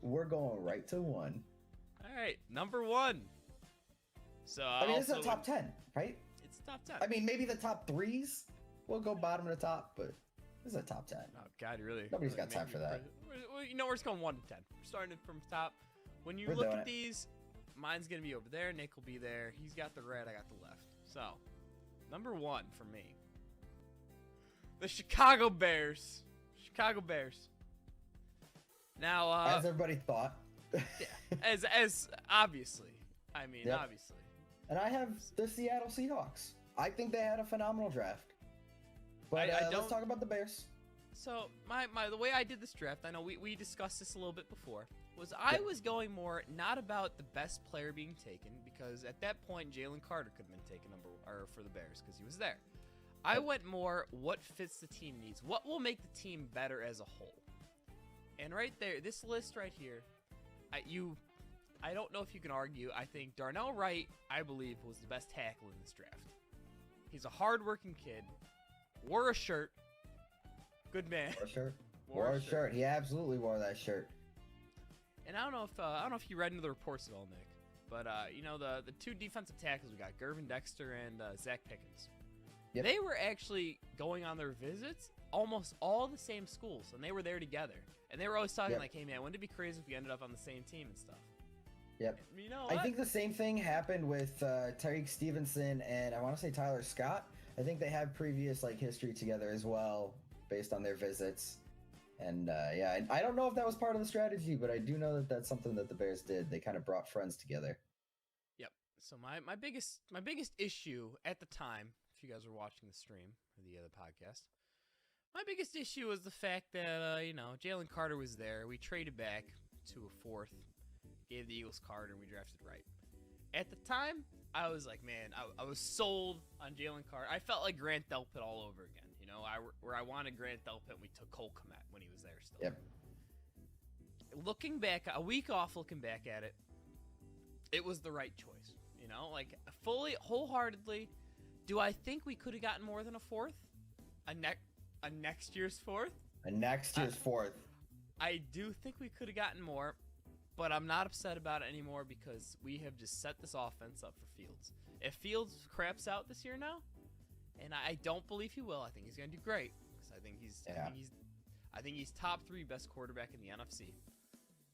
we're going right to 1. All right, number 1. So I mean, this is a top 10, right? It's top 10. I mean, maybe the top 3s will go bottom to top, but this is a top 10. Oh God, really? Nobody's really got time for that. Well, we're just going 1 to 10. We're starting from top. When you We're look doing at it. these, mine's gonna be over there. Nick will be there. He's got the red. I got the left. So, number 1 for me, the Chicago Bears. Chicago Bears. Now, As everybody thought. as obviously, I mean, Yep. obviously. And I have the Seattle Seahawks. I think they had a phenomenal draft. But I let's don't- talk about the Bears. So the way I did this draft, I know we discussed this a little bit before, was I was going more not about the best player being taken, because at that point Jalen Carter could have been taken for the Bears because he was there. I went more what fits the team needs, what will make the team better as a whole. And right there, this list right here, I don't know if you can argue. I think Darnell Wright, I believe, was the best tackle in this draft. He's a hard-working kid, wore a shirt, good man. Wore a shirt. Wore a shirt. He absolutely wore that shirt. And I don't know if you read into the reports at all, Nick, but the 2 defensive tackles we got, Gervin Dexter and Zach Pickens. Yep. They were actually going on their visits almost all the same schools, and they were there together. And they were always talking like, "Hey man, wouldn't it be crazy if we ended up on the same team and stuff?" Yep. And you know I what? think the same thing happened with Tyreek Stevenson and I want to say Tyler Scott. I think they had previous history together as well, based on their visits. And I don't know if that was part of the strategy, but I do know that that's something that the Bears did. They kind of brought friends together. Yep. So my biggest issue at the time, if you guys were watching the stream or the other podcast, my biggest issue was the fact that Jalen Carter was there. We traded back to a 4th, gave the Eagles Carter, and we drafted Wright. At the time, I was like, man, I was sold on Jalen Carter. I felt like Grant Delpit all over again. Where I wanted Grant Delpit, we took Cole Kmet when he was there still. Yep. Looking back, a week off looking back at it, it was the right choice. Fully, wholeheartedly. Do I think we could have gotten more than a 4th? A next year's 4th? And next year's 4th. I do think we could have gotten more, but I'm not upset about it anymore because we have just set this offense up for Fields. If Fields craps out this year now, and I don't believe he will, I think he's going to do great because I think he's top 3 best quarterback in the NFC.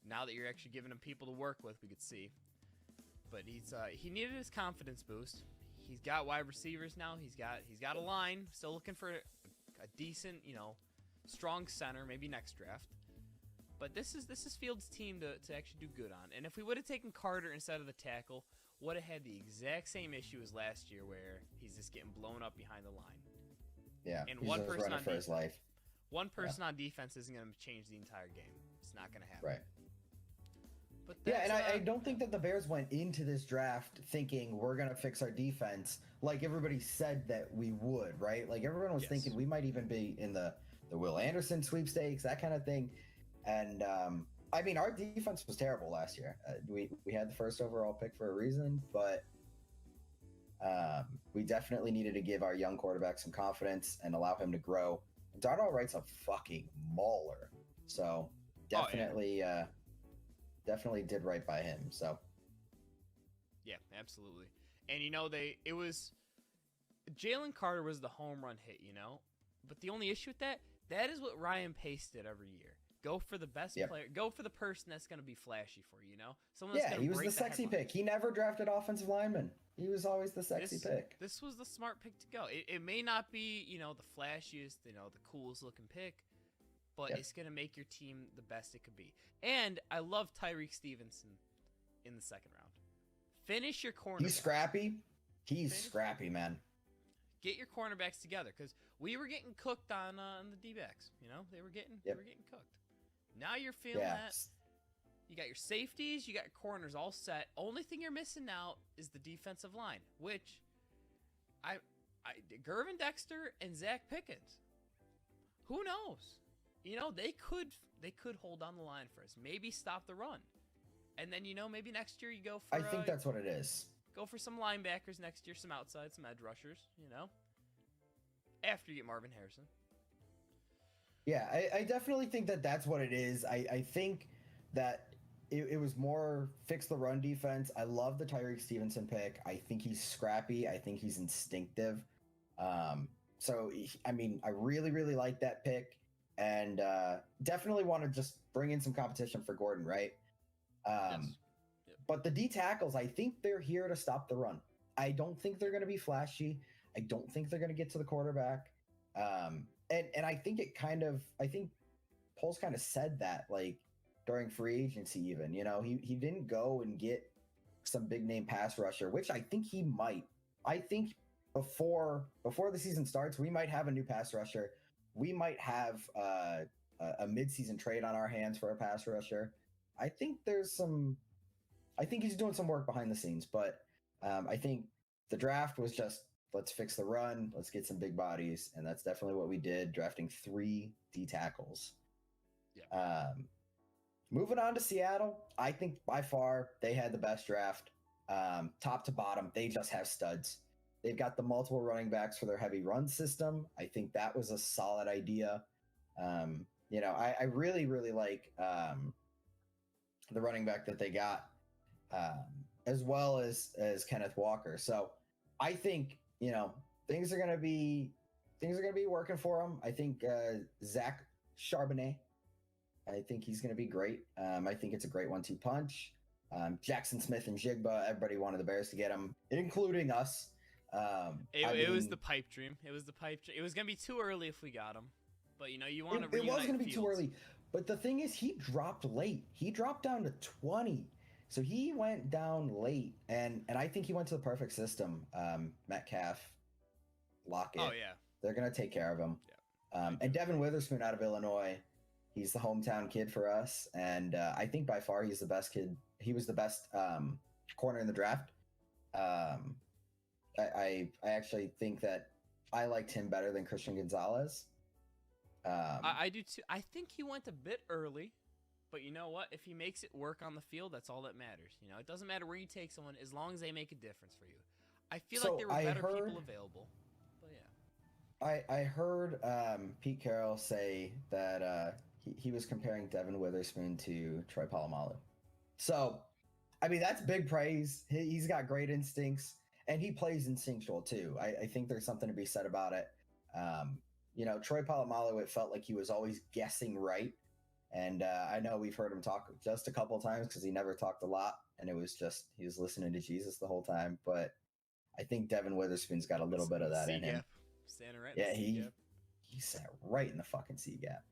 Now that you're actually giving him people to work with, we could see. But he needed his confidence boost. He's got wide receivers now. He's got a line. Still looking for a decent, strong center, maybe next draft. But this is Fields' team to actually do good on. And if we would have taken Carter instead of the tackle, would have had the exact same issue as last year where he's just getting blown up behind the line. Yeah. And he's one just person running on for his life. One person on defense isn't going to change the entire game. It's not going to happen. Right. But Yeah, and that's, I don't think that the Bears went into this draft thinking we're going to fix our defense like everybody said that we would, right? Like everyone was Yes. thinking we might even be in the Will Anderson sweepstakes, that kind of thing. And I mean, our defense was terrible last year. We had the 1st overall pick for a reason, but we definitely needed to give our young quarterback some confidence and allow him to grow. Darnell Wright's a fucking mauler, so definitely, definitely did right by him. So yeah, absolutely. And it was Jalen Carter was the home run hit, but the only issue with that is what Ryan Pace did every year. Go for the best player. Go for the person that's going to be flashy for you. Someone that's he was break the sexy headline. pick. He never drafted offensive linemen. He was always the sexy pick. This was the smart pick to go. It may not be the flashiest, the coolest looking pick, but it's going to make your team the best it could be. And I love Tyreek Stevenson in the 2nd round. Finish your corner. He's scrappy. He's scrappy, man. Get your cornerbacks together because we were getting cooked on the D-backs. They were getting cooked. Now you're feeling that. You got your safeties, you got your corners all set. Only thing you're missing now is the defensive line, which Gervin Dexter and Zach Pickens. Who knows? They could hold on the line for us. Maybe stop the run. And then maybe next year you go for I think that's what it is. Go for some linebackers next year, some outside, some edge rushers, after you get Marvin Harrison. Yeah, I definitely think that that's what it is. I think that it was more fix the run defense. I love the Tyreek Stevenson pick. I think he's scrappy. I think he's instinctive. I mean, I really, really like that pick, and definitely want to just bring in some competition for Gordon, right? Yes. Yep. But the D tackles, I think they're here to stop the run. I don't think they're going to be flashy. I don't think they're going to get to the quarterback. And I think I think Poles kind of said that like during free agency, even, you know, he didn't go and get some big name pass rusher, which I think he might. I think before the season starts, we might have a new pass rusher. We might have a midseason trade on our hands for a pass rusher. I think I think he's doing some work behind the scenes, but I think the draft was just let's fix the run, let's get some big bodies, and that's definitely what we did, drafting 3 D tackles. Yeah. Moving on to Seattle, I think by far they had the best draft, top to bottom. They just have studs. They've got the multiple running backs for their heavy run system. I think that was a solid idea. You know, I really, really like the running back that they got, as well as Kenneth Walker. So I think, you know, things are gonna be working for him. I think Zach Charbonnet, I think he's gonna be great. I think it's a great 1-2 punch. Jackson Smith and Jigba, everybody wanted the Bears to get him, including us. It was the pipe dream. It was the pipe dream. It was gonna be too early if we got him, but you know you want to. It was gonna be too early, but the thing is, he dropped late. He dropped down to 20, so he went down late, and I think he went to the perfect system. Metcalf, Lockett. Oh yeah, they're gonna take care of him. Yeah. And Devin Witherspoon out of Illinois, he's the hometown kid for us, and I think by far he's the best kid. He was the best corner in the draft. I actually think that I liked him better than Christian Gonzalez. I do too. I think he went a bit early, but you know what? If he makes it work on the field, that's all that matters. You know, it doesn't matter where you take someone as long as they make a difference for you. I feel like there were better people available, but yeah. I heard Pete Carroll say that he was comparing Devin Witherspoon to Troy Polamalu. So, I mean, that's big praise. He's got great instincts, and he plays instinctual too. I think there's something to be said about it. You know, Troy Polamalu, it felt like he was always guessing right. And I know we've heard him talk just a couple of times because he never talked a lot. And it was just, he was listening to Jesus the whole time. But I think Devin Witherspoon's got a little bit of that in him. Standing right. Yeah, he sat right in the fucking C gap.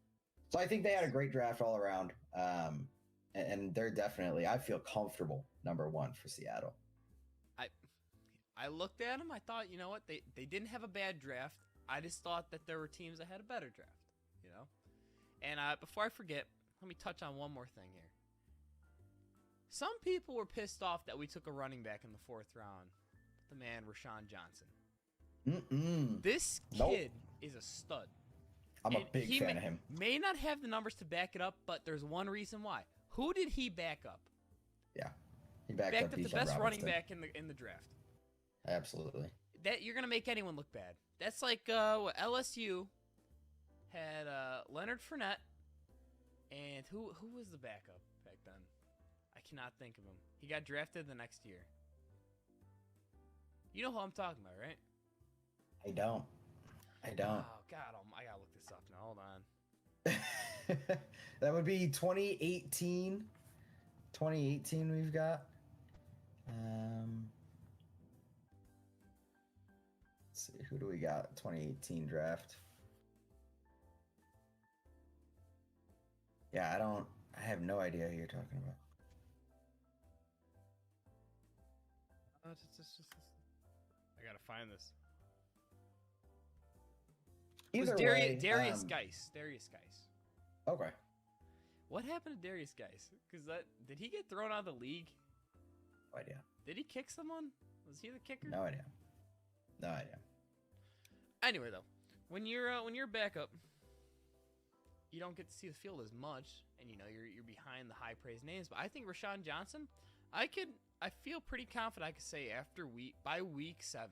So I think they had a great draft all around. And they're definitely, I feel comfortable, #1 for Seattle. I looked at them. I thought, you know what? They didn't have a bad draft. I just thought that there were teams that had a better draft, you know? And before I forget, let me touch on one more thing here. Some people were pissed off that we took a running back in the 4th round. The man, Rashawn Johnson. This kid is a stud. I'm a big fan of him. May not have the numbers to back it up, but there's one reason why. Who did he back up? Yeah, he backed up the best running back in the draft. Absolutely. That you're gonna make anyone look bad. That's like what LSU had Leonard Fournette, and who was the backup back then? I cannot think of him. He got drafted the next year. You know who I'm talking about, right? I don't. Oh God, I gotta look this up now. Hold on. That would be 2018. 2018 we've got. Let's see, who do we got? 2018 draft. Yeah, I have no idea who you're talking about. I gotta find this. Either way, way, Darius Geis. Darius Geis. Okay. What happened to Darius Geis? Because did he get thrown out of the league? No idea. Did he kick someone? Was he the kicker? No idea. Anyway, though, when you're backup, you don't get to see the field as much, and you know you're behind the high praise names. But I think Rashawn Johnson, I feel pretty confident I could say by week 7,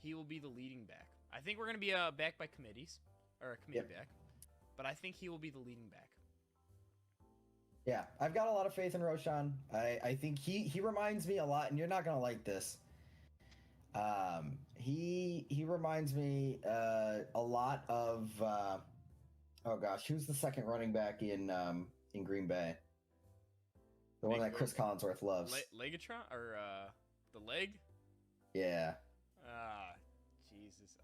he will be the leading back. I think we're gonna be back by committees or a committee back, but I think he will be the leading back. Yeah, I've got a lot of faith in Roshan. I think he reminds me a lot, and you're not gonna like this. He reminds me a lot of oh gosh, who's the second running back in Green Bay? The one that Chris Collinsworth loves. Legatron or the leg? Yeah. Ah, Jesus.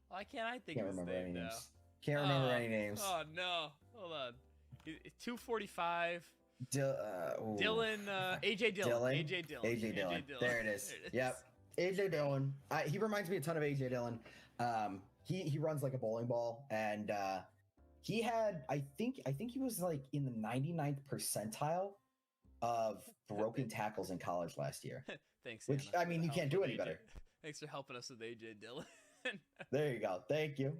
Why can't I think Can't of his remember any name now? names. Can't remember any names. Oh no, hold on. 245. Ooh. Dylan, AJ Dillon. Dylan? AJ Dillon. AJ Dillon. There it is. Yep. AJ Dillon. He reminds me a ton of AJ Dillon. He runs like a bowling ball, and he had I think he was like in the 99th percentile of broken tackles in college last year. Thanks. Which Anna, I mean, you can't do any better. Thanks for helping us with AJ Dillon. There you go. Thank you.